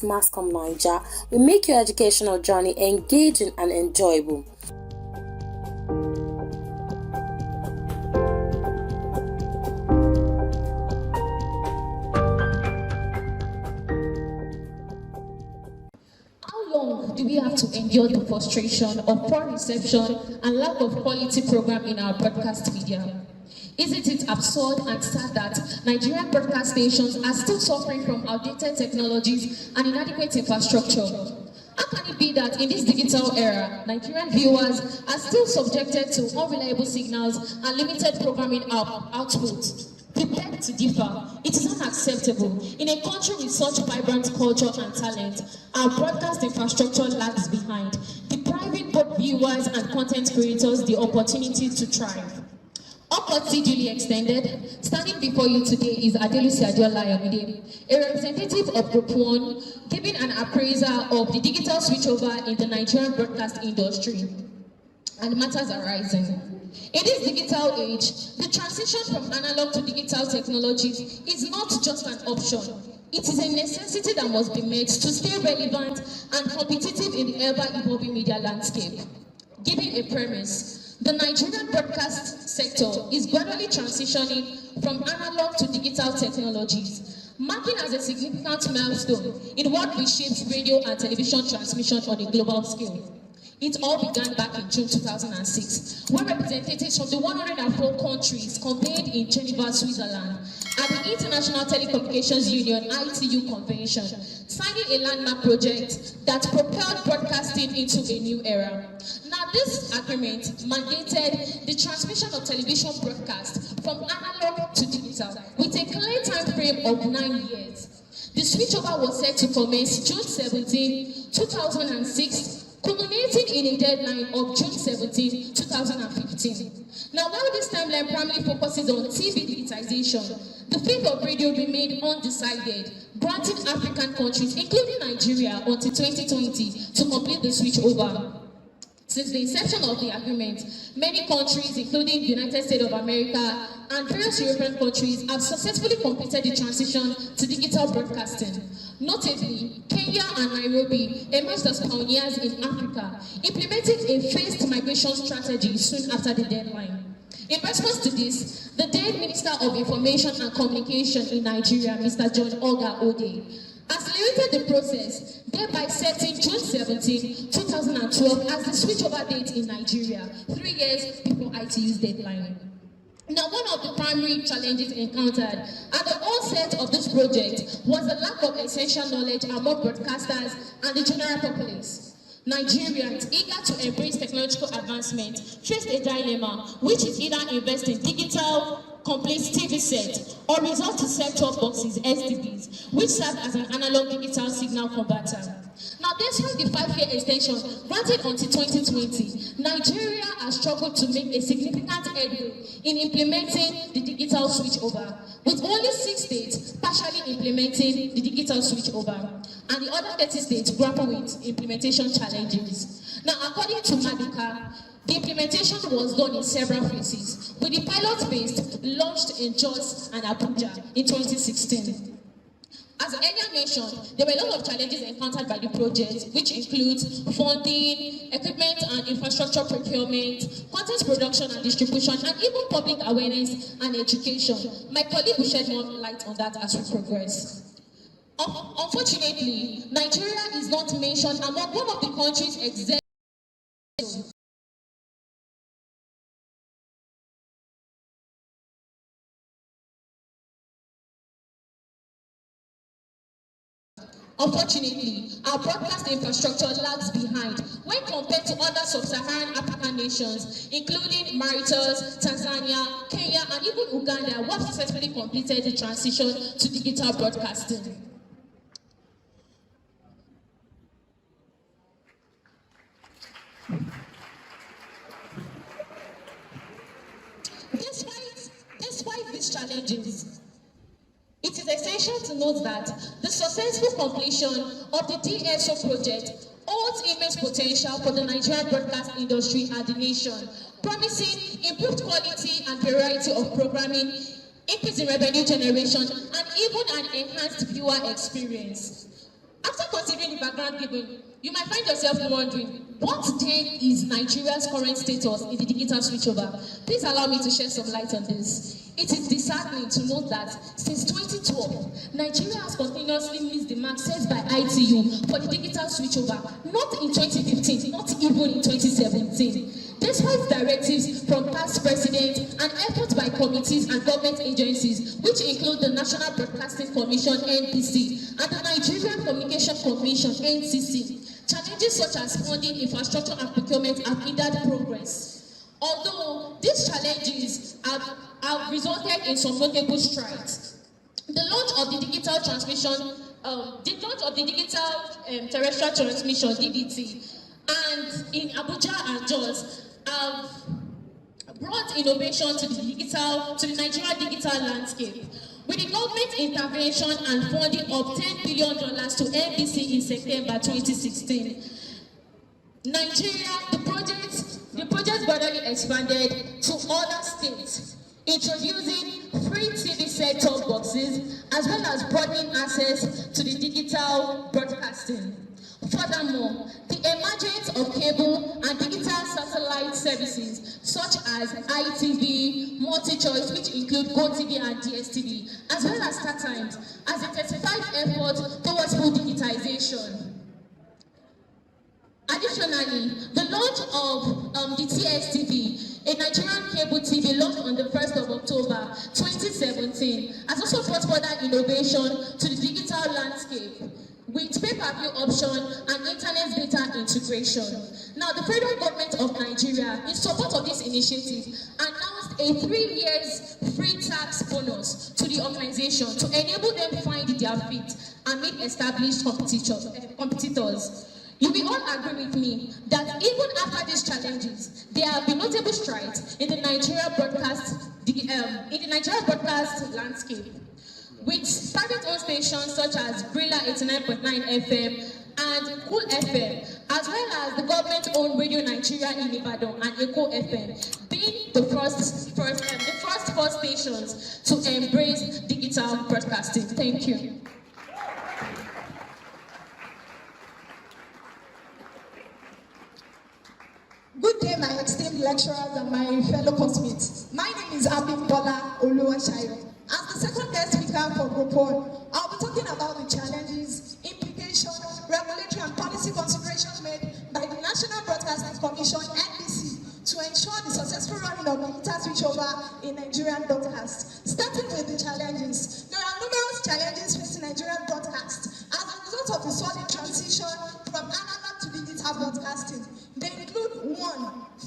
MassCommNaija will make your educational journey engaging and enjoyable. How long do we have to endure the frustration of poor reception and lack of quality program in our broadcast media? Isn't it absurd and sad that Nigerian broadcast stations are still suffering from outdated technologies and inadequate infrastructure? How can it be that in this digital era, Nigerian viewers are still subjected to unreliable signals and limited programming output? We beg to differ. It is unacceptable. In a country with such vibrant culture and talent, our broadcast infrastructure lags behind, depriving both viewers and content creators the opportunity to thrive. Upcourtesy duly extended. Standing before you today is Adelusi Adeola Ayomide, a representative of Group 1, giving an appraisal of the digital switchover in the Nigerian broadcast industry and matters arising. In this digital age, the transition from analog to digital technologies is not just an option. It is a necessity that must be made to stay relevant and competitive in the ever-evolving media landscape. Giving a premise, the Nigerian broadcast sector is gradually transitioning from analog to digital technologies, marking as a significant milestone in what reshapes radio and television transmission on a global scale. It all began back in June 2006, when representatives from the 104 countries convened in Geneva, Switzerland, at the International Telecommunications Union (ITU) convention, signing a landmark project that propelled broadcasting into a new era. Now, this agreement mandated the transmission of television broadcast from analog to digital, with a clear time frame of 9 years. The switchover was set to commence June 17, 2006, culminating in a deadline of June 17, 2015. Now, while this timeline primarily focuses on TV digitization, the fate of radio remained undecided, granting African countries, including Nigeria, until 2020 to complete the switchover. Since the inception of the agreement, many countries, including the United States of America and various European countries, have successfully completed the transition to digital broadcasting. Notably, Kenya and Nairobi emerged as pioneers in Africa, implementing a phased migration strategy soon after the deadline. In response to this, the then Minister of Information and Communication in Nigeria, Mr. John Oga Ode, accelerated the process, thereby setting June 17, 2012 as the switchover date in Nigeria, 3 years before ITU's deadline. Now, one of the primary challenges encountered at the onset of this project was the lack of essential knowledge among broadcasters and the general populace. Nigerians, eager to embrace technological advancement, faced a dilemma, which is either invest in digital, complete TV set, or resort to set-top boxes, STBs, which serve as an analog digital signal converter. Now, despite the 5-year extension granted until 2020, Nigeria has struggled to make a significant headway in implementing the digital switchover, with only 6 states partially implementing the digital switchover, and the other 30 states grapple with implementation challenges. Now, according to Maduka, the implementation was done in several phases, with the pilot phase launched in Jos and Abuja in 2016. As earlier mentioned, there were a lot of challenges encountered by the project, which includes funding, equipment and infrastructure procurement, content production and distribution, and even public awareness and education. My colleague will shed more light on that as we progress. Unfortunately, Nigeria is not mentioned among one of the countries exempt Unfortunately, our broadcast infrastructure lags behind when compared to other sub-Saharan African nations, including Mauritius, Tanzania, Kenya, and even Uganda, who have successfully completed the transition to digital broadcasting. Despite these challenges, it is essential to note that the successful completion of the DSO project holds immense potential for the Nigerian broadcast industry and the nation, promising improved quality and variety of programming, increase in revenue generation, and even an enhanced viewer experience. After considering the background given, you might find yourself wondering, what then is Nigeria's current status in the digital switchover? Please allow me to shed some light on this. It is disheartening to note that since 2012, Nigeria has continuously missed the mark set by ITU for the digital switchover, not in 2015, not even in 2017. Despite directives from past presidents and efforts by committees and government agencies, which include the National Broadcasting Commission (NBC) and the Nigerian Communication Commission (NCC), challenges such as funding, infrastructure, and procurement have hindered progress. Although these challenges have resulted in some notable strides, the launch of the digital terrestrial transmission (DVT) and in Abuja and Jos have brought innovation to the Nigerian digital landscape. With the government intervention and funding of $10 billion to NBC in September 2016, the project gradually expanded to other states, introducing free TV set-top boxes as well as broadening access to the digital broadcasting. Furthermore, the emergence of cable and digital satellite services such as ITV, MultiChoice, which include GoTV and DSTV, as well as StarTimes, has intensified effort towards full digitization. Additionally, the launch of the TSTV, a Nigerian cable TV launched on the 1st of October 2017, has also brought further innovation to the digital landscape, with pay-per-view option and internet data integration. Now, the federal government of Nigeria, in support of this initiative, announced a 3 years free tax bonus to the organization to enable them to find their feet and meet established competitors. You will all agree with me that even after these challenges, there have been notable strides in the Nigeria broadcast landscape, with private-owned stations such as Brilla 89.9 FM and Cool FM, as well as the government-owned Radio Nigeria in Ibadan and Echo FM, being the first four stations to embrace digital broadcasting. Thank you. Good day, my esteemed lecturers and my fellow classmates. My name is Abimbola Oluwaseyi. As the second guest speaker for Group 1, I'll be talking about the challenges, implications, regulatory and policy considerations made by the National Broadcasting Commission (NBC) to ensure the successful running of digital switchover in Nigerian broadcast. Starting with the challenges, there are numerous challenges facing Nigerian broadcast as a result of the solid transition from analog to digital broadcasting. They include 1.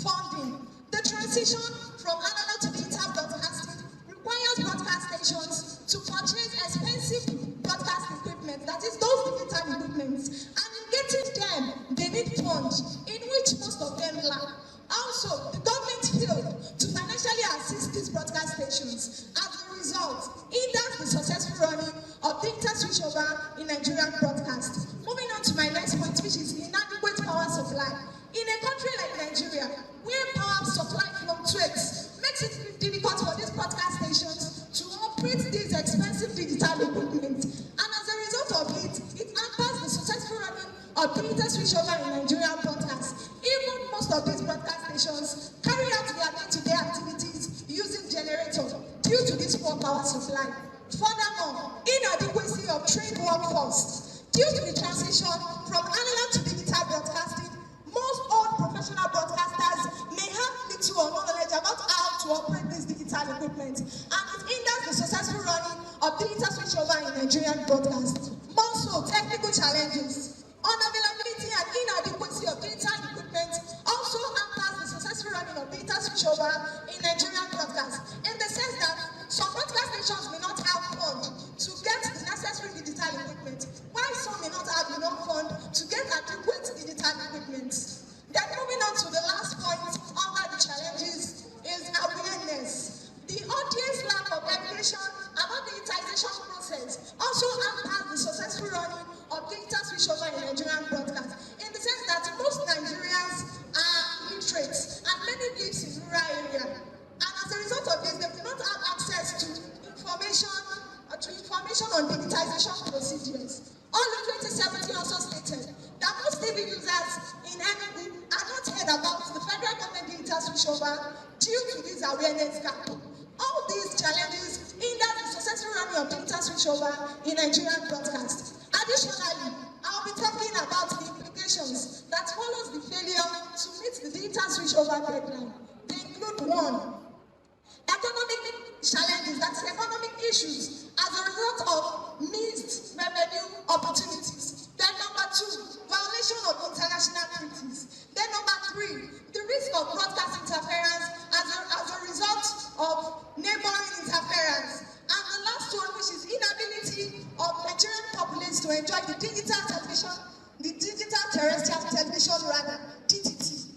Funding. The transition from analog to digital broadcasting requires broadcast stations to purchase expensive broadcast equipment, that is those digital equipments, and in getting them, they need funds, in which most of them lack. Also, the government failed to financially assist these broadcast stations. As a result, hinders the successful running of digital switchover in Nigerian broadcast. Moving on to my next point, which is the inadequate power supply. In a country like Nigeria, where power supply fluctuates, makes it difficult for these broadcast stations to operate these expensive digital equipment. And as a result of it, it hampers the successful running of digital switchover in Nigerian broadcast. Even most of these broadcast stations carry out their day-to-day activities using generators due to this poor power supply. Furthermore, inadequacy of trained workforce. Due to the transition from analog to digital broadcasting, most old professional broadcasters may have little or no knowledge about how to operate this digital equipment, and it hinders the successful running of digital switchover in Nigerian broadcast. Also, technical challenges. Unavailability and inadequacy of digital equipment also hampers the successful running of digital switchover in Nigerian broadcast, in the sense that some broadcast stations may not have funds to get the necessary digital equipment, while some may not have enough funds to get adequate digital equipment. Then moving on to the last point under the challenges is awareness. The audience lack of education about the digitization process also hampers the successful running of digital switchover in Nigerian broadcast, in the sense that most Nigerians are illiterate and many live in rural areas. And as a result of this, they do not have access to information on digitization procedures. Only 20-70% TV users in Enugu are not heard about the federal government digital switchover due to this awareness gap. All these challenges hinder the successful running of digital switchover in Nigerian broadcast. Additionally, I'll be talking about the implications that follows the failure to meet the digital switchover deadline. They include one, economic challenges, that's economic issues as a result of missed revenue opportunities. Then number two, violation of international treaties. Then number three, the risk of broadcast interference as a result of neighboring interference. And the last one, which is inability of Nigerian populace to enjoy the digital terrestrial television radar, DTT.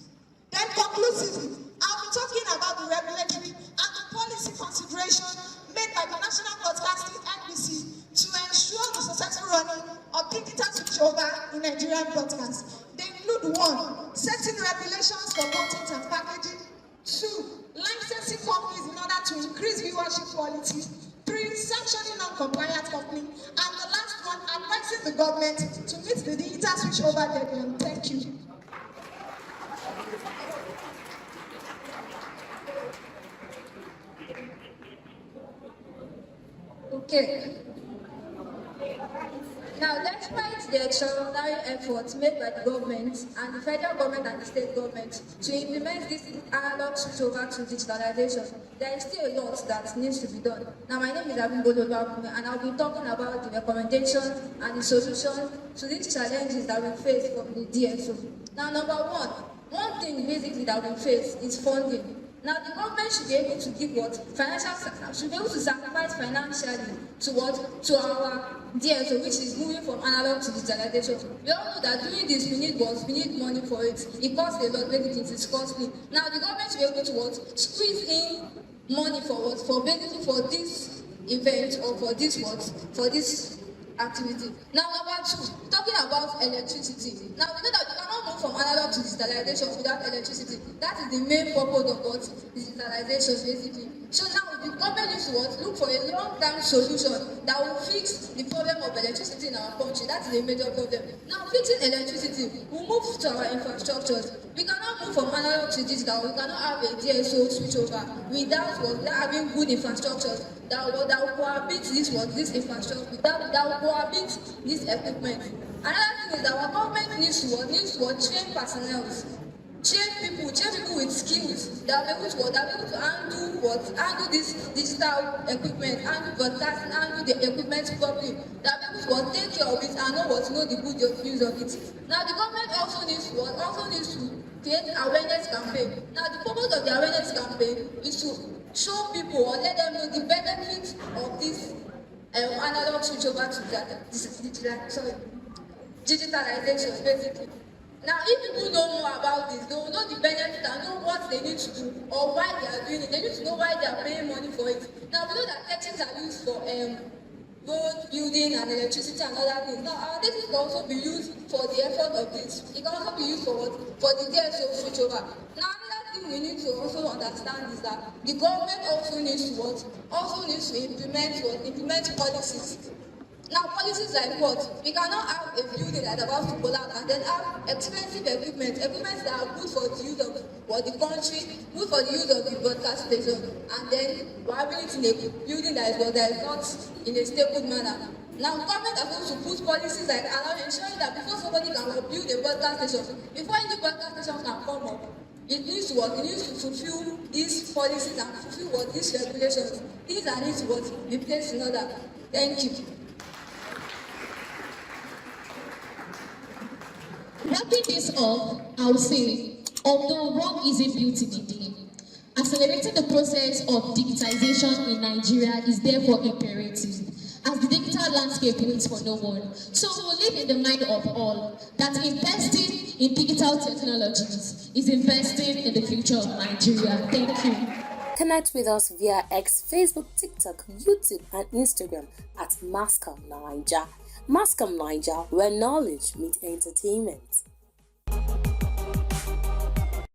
Then conclusively, I'll be talking about the regulatory and the policy consideration made by the National Broadcasting NBC to ensure the successful running of digital switchover in Nigerian broadcast. They include one, setting regulations for content and packaging; two, licensing companies in order to increase viewership quality; three, sanctioning non-compliant company; and the last one, advising the government to meet the digital switchover deadline. Thank you. Okay. Now, despite the extraordinary efforts made by the government and the federal government and the state government to implement this analog switch over to digitalization, there is still a lot that needs to be done. Now, my name is Abimbola, and I'll be talking about the recommendations and the solutions to these challenges that we face from the DSO. Now, number one thing basically that we face is funding. Now, the government should be able to give should be able to sacrifice financially to our DSO, which is moving from analog to digitalization. We all know that doing this, we need money for it. It costs a lot, basically it is costly. Now, the government should be able to squeeze in money for this event or for this activity. Now, number two, talking about electricity. Now, we know that we cannot move from analog to digitalization without electricity. That is the main purpose of digitalization, basically. So now, the government needs to look for a long-term solution that will fix the problem of electricity in our country. That is a major problem. Now, fixing electricity will move to our infrastructures. We cannot move from analog to digital. We cannot have a DSO switchover without having good infrastructures that will cohabit this infrastructure, that will cohabit this equipment. Another thing is that our government needs to train personnel, train people with skills that are able to handle this digital equipment, handle broadcasting, handle the equipment properly, that are able to take care of it and know the good use of it. Now, the government also needs to create awareness campaign. Now, the purpose of the awareness campaign is to show people or let them know the benefits of this analog switchover to digitalization, basically. Now, if people don't know about this, they will know the benefits and know what they need to do or why they are doing it. They need to know why they are paying money for it. Now, we know that techniques are used for road building and electricity and other things. Now, our techniques can also be used for the effort of this. It can also be used for the DSO switchover. Now, another thing we need to also understand is that the government also needs to implement policies. Now, policies like what? We cannot have a building that's about to collapse and then have expensive equipment that are good for the use of the country, good for the use of the broadcast station, and then we're having it in a building that is not in a stable manner. Now, government are going to put policies like ensuring that before somebody can build a broadcast station, before any broadcast station can come up, it needs to fulfill these policies and fulfill these regulations. These are need to be placed in order. Thank you. Wrapping this up, I would say, although Rome isn't built in a day, accelerating the process of digitization in Nigeria is therefore imperative, as the digital landscape waits for no one. So we will live in the mind of all that investing in digital technologies is investing in the future of Nigeria. Thank you. Connect with us via X, Facebook, TikTok, YouTube, and Instagram at MassCommNaija. MassCommNaija, where knowledge meets entertainment.